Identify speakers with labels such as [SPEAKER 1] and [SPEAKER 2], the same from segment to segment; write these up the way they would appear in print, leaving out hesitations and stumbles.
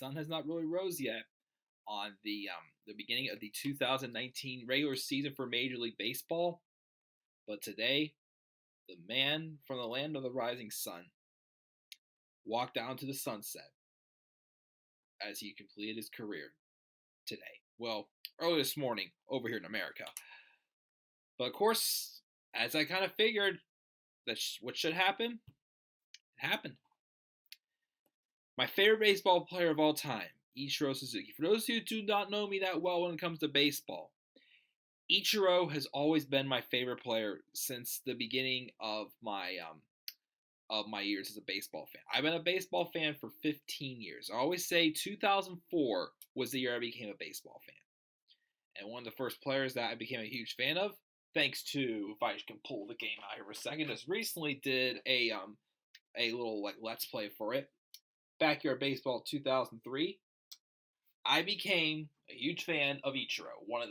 [SPEAKER 1] sun has not really rose yet on the beginning of the 2019 regular season for Major League Baseball. But today, the man from the land of the rising sun walked down to the sunset as he completed his career today. Well, early this morning over here in America. But of course, as I kind of figured that what should happen, it happened. My favorite baseball player of all time, Ichiro Suzuki. For those who do not know me that well when it comes to baseball, Ichiro has always been my favorite player since the beginning of my years as a baseball fan. I've been a baseball fan for 15 years. I always say 2004 was the year I became a baseball fan. And one of the first players that I became a huge fan of, thanks to, if I can pull the game out here for a second, just recently did a little let's play for it. Backyard Baseball 2003. I became a huge fan of Ichiro, one of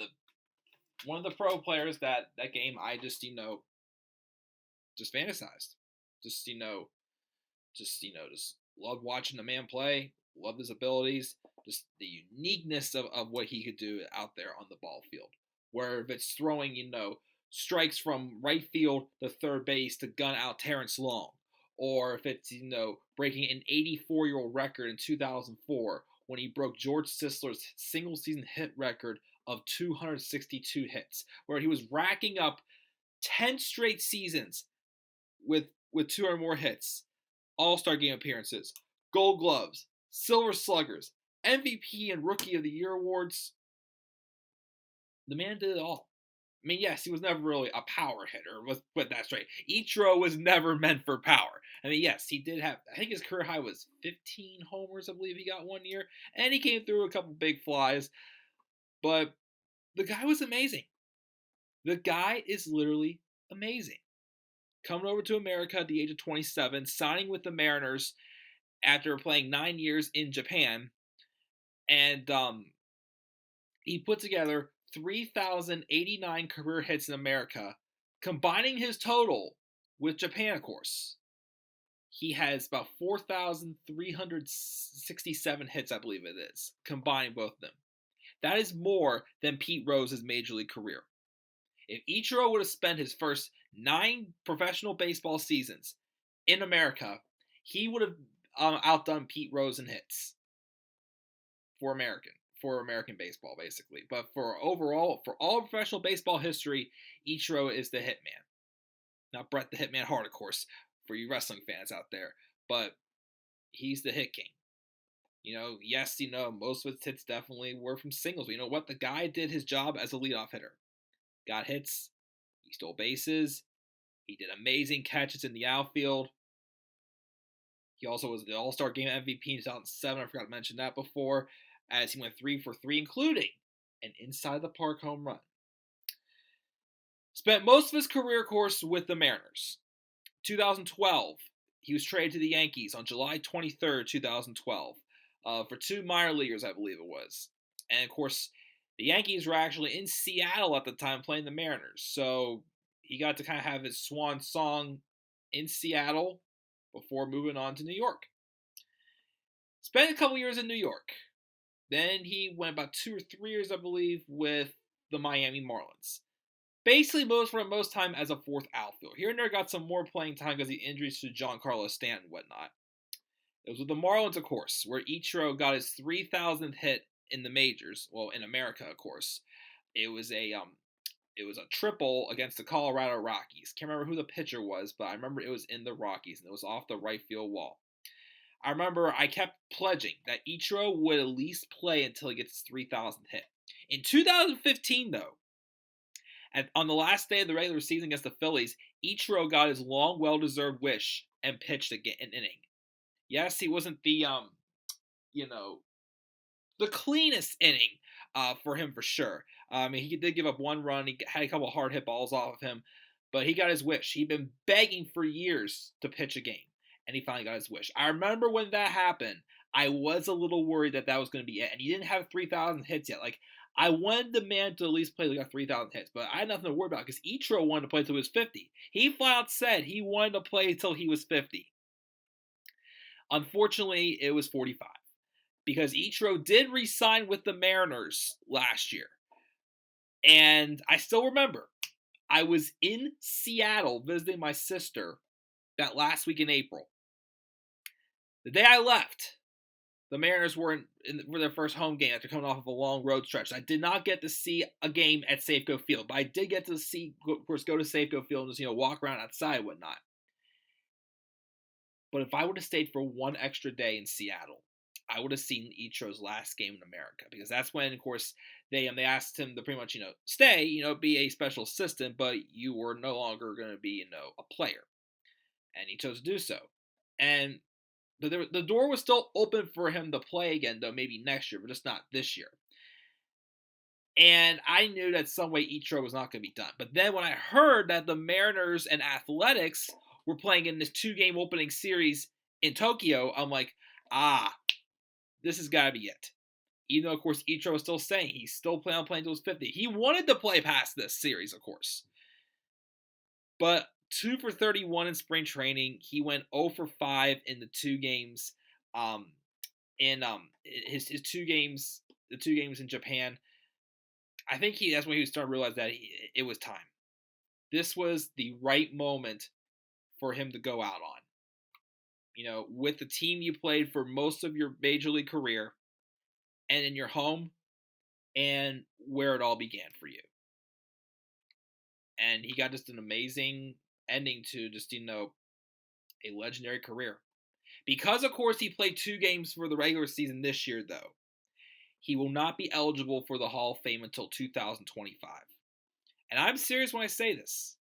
[SPEAKER 1] the pro players that game I just just fantasized. Just loved watching the man play, loved his abilities, just the uniqueness of what he could do out there on the ball field. Where if it's throwing, strikes from right field to third base to gun out Terrence Long, or if it's, breaking an 84-year-old record in 2004 when he broke George Sisler's single season hit record of 262 hits, where he was racking up 10 straight seasons with 2 or more hits, All-Star Game appearances, Gold Gloves, Silver Sluggers, MVP and Rookie of the Year awards. The man did it all. I mean, yes, he was never really a power hitter, but that's right. Ichiro was never meant for power. I mean, yes, he did have, I think his career high was 15 homers, I believe he got one year, and he came through a couple big flies, but the guy was amazing. The guy is literally amazing. Coming over to America at the age of 27, signing with the Mariners after playing 9 years in Japan, and he put together 3,089 career hits in America, combining his total with Japan, of course. He has about 4,367 hits, I believe it is, combining both of them. That is more than Pete Rose's major league career. If Ichiro would have spent his first 9 professional baseball seasons in America, he would have outdone Pete Rose in hits for American baseball, basically. But for all professional baseball history, Ichiro is the hitman. Not Bret the Hitman Hart, of course, for you wrestling fans out there, but he's the hit king. Yes, most of his hits definitely were from singles, but you know what? The guy did his job as a leadoff hitter. Got hits, he stole bases, he did amazing catches in the outfield. He also was the All-Star Game MVP in 2007, I forgot to mention that before, as he went 3 for 3, including an inside-the-park home run. Spent most of his career course with the Mariners. 2012, he was traded to the Yankees on July 23rd, 2012, for 2 minor leaguers, I believe it was. And, of course, the Yankees were actually in Seattle at the time playing the Mariners, so he got to kind of have his swan song in Seattle before moving on to New York. Spent a couple years in New York. Then he went about 2 or 3 years, I believe, with the Miami Marlins. Basically, most time as a 4th outfielder. Here and there got some more playing time because of the injuries to Giancarlo Stanton and whatnot. It was with the Marlins, of course, where Ichiro got his 3,000th hit in the majors. Well, in America, of course. It was a triple against the Colorado Rockies. Can't remember who the pitcher was, but I remember it was in the Rockies, and it was off the right field wall. I remember I kept pledging that Ichiro would at least play until he gets his 3,000th hit. In 2015, though, on the last day of the regular season against the Phillies, Ichiro got his long, well-deserved wish and pitched an inning. Yes, he wasn't the cleanest inning for him for sure. He did give up 1 run. He had a couple of hard hit balls off of him, but he got his wish. He'd been begging for years to pitch a game, and he finally got his wish. I remember when that happened, I was a little worried that was going to be it, and he didn't have 3,000 hits yet. I wanted the man to at least play 3,000 hits, but I had nothing to worry about because Ichiro wanted to play until he was 50. He flat out said he wanted to play until he was 50. Unfortunately, it was 45. because Ichiro did re-sign with the Mariners last year. And I still remember, I was in Seattle visiting my sister that last week in April. The day I left, the Mariners were for their first home game after coming off of a long road stretch. I did not get to see a game at Safeco Field, but I did get to see, of course, go to Safeco Field and just, walk around outside and whatnot. But if I would have stayed for one extra day in Seattle, I would have seen Ichiro's last game in America, because that's when, of course, they asked him to pretty much, stay, be a special assistant, but you were no longer going to be, a player. And he chose to do so. And the door was still open for him to play again, though maybe next year, but just not this year. And I knew that some way Ichiro was not going to be done. But then when I heard that the Mariners and Athletics were playing in this 2-game opening series in Tokyo, I'm like, this has got to be it. Even though, of course, Ichiro was still saying he's still planning on playing until his 50. He wanted to play past this series, of course. But 2 for 31 in spring training. He went 0 for 5 in the 2 games. His 2 games, the 2 games in Japan. I think that's when he was starting to realize that it was time. This was the right moment for him to go out on. With the team you played for most of your major league career, and in your home, and where it all began for you. And he got just an amazing ending to just, a legendary career. Because, of course, he played 2 games for the regular season this year, though, he will not be eligible for the Hall of Fame until 2025. And I'm serious when I say this,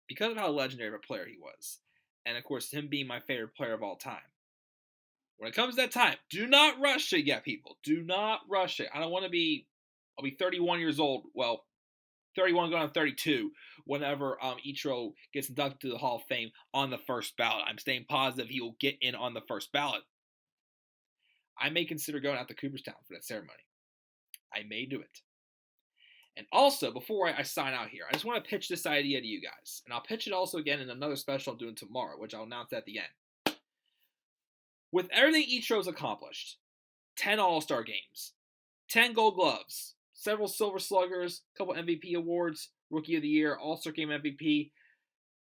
[SPEAKER 1] because of how legendary of a player he was. And, of course, him being my favorite player of all time. When it comes to that time, do not rush it yet, people. Do not rush it. I'll be 31 years old. Well, 31 going on 32 whenever Ichiro gets inducted to the Hall of Fame on the first ballot. I'm staying positive he will get in on the first ballot. I may consider going out to Cooperstown for that ceremony. I may do it. And also, before I sign out here, I just want to pitch this idea to you guys. And I'll pitch it also again in another special I'm doing tomorrow, which I'll announce at the end. With everything Ichiro's accomplished, 10 All-Star games, 10 Gold Gloves, several Silver Sluggers, a couple MVP awards, Rookie of the Year, All-Star Game MVP,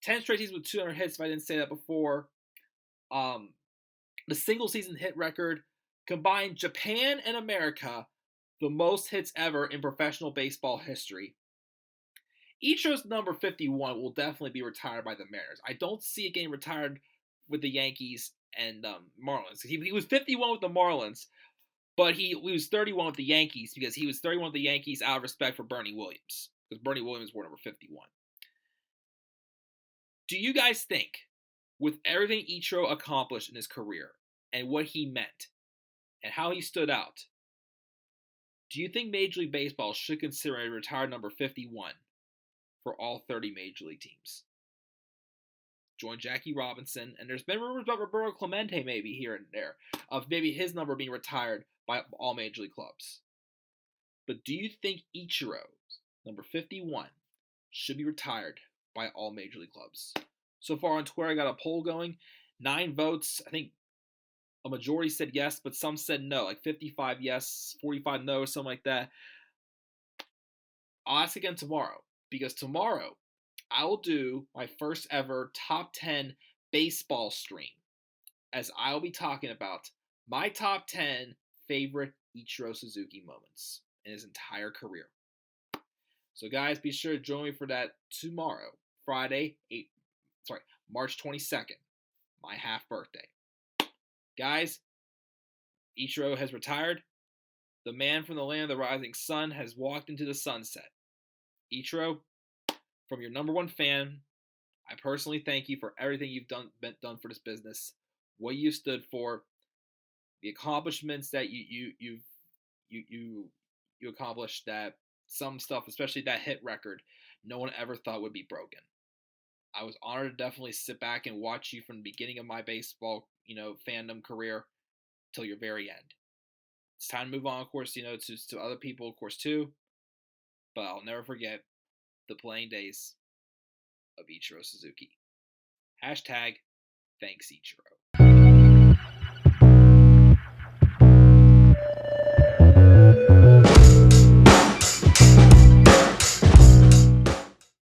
[SPEAKER 1] 10 straight seasons with 200 hits, if I didn't say that before, the single-season hit record, combined Japan and America, the most hits ever in professional baseball history. Ichiro's number 51 will definitely be retired by the Mariners. I don't see it getting retired with the Yankees and Marlins. He was 51 with the Marlins, but he was 31 with the Yankees because he was 31 with the Yankees out of respect for Bernie Williams, because Bernie Williams wore number 51. Do you guys think, with everything Ichiro accomplished in his career and what he meant and how he stood out, do you think Major League Baseball should consider a retired number 51 for all 30 Major League teams? Join Jackie Robinson, and there's been rumors about Roberto Clemente maybe here and there, of maybe his number being retired by all Major League clubs. But do you think Ichiro's number 51 should be retired by all Major League clubs? So far on Twitter, I got a poll going. 9 votes. I think a majority said yes, but some said no. Like 55 yes, 45 no, or something like that. I'll ask again tomorrow, because tomorrow I will do my first ever top 10 baseball stream, as I'll be talking about my top 10 favorite Ichiro Suzuki moments in his entire career. So guys, be sure to join me for that tomorrow, Friday, March 22nd, my half birthday. Guys, Ichiro has retired. The man from the land of the rising sun has walked into the sunset. Ichiro, from your number 1 fan, I personally thank you for everything you've done for this business, what you stood for, the accomplishments that you accomplished, that some stuff, especially that hit record, no one ever thought would be broken. I was honored to definitely sit back and watch you from the beginning of my baseball, fandom career till your very end. It's time to move on, of course, to other people, of course, too. But I'll never forget the playing days of Ichiro Suzuki. #, thanks Ichiro.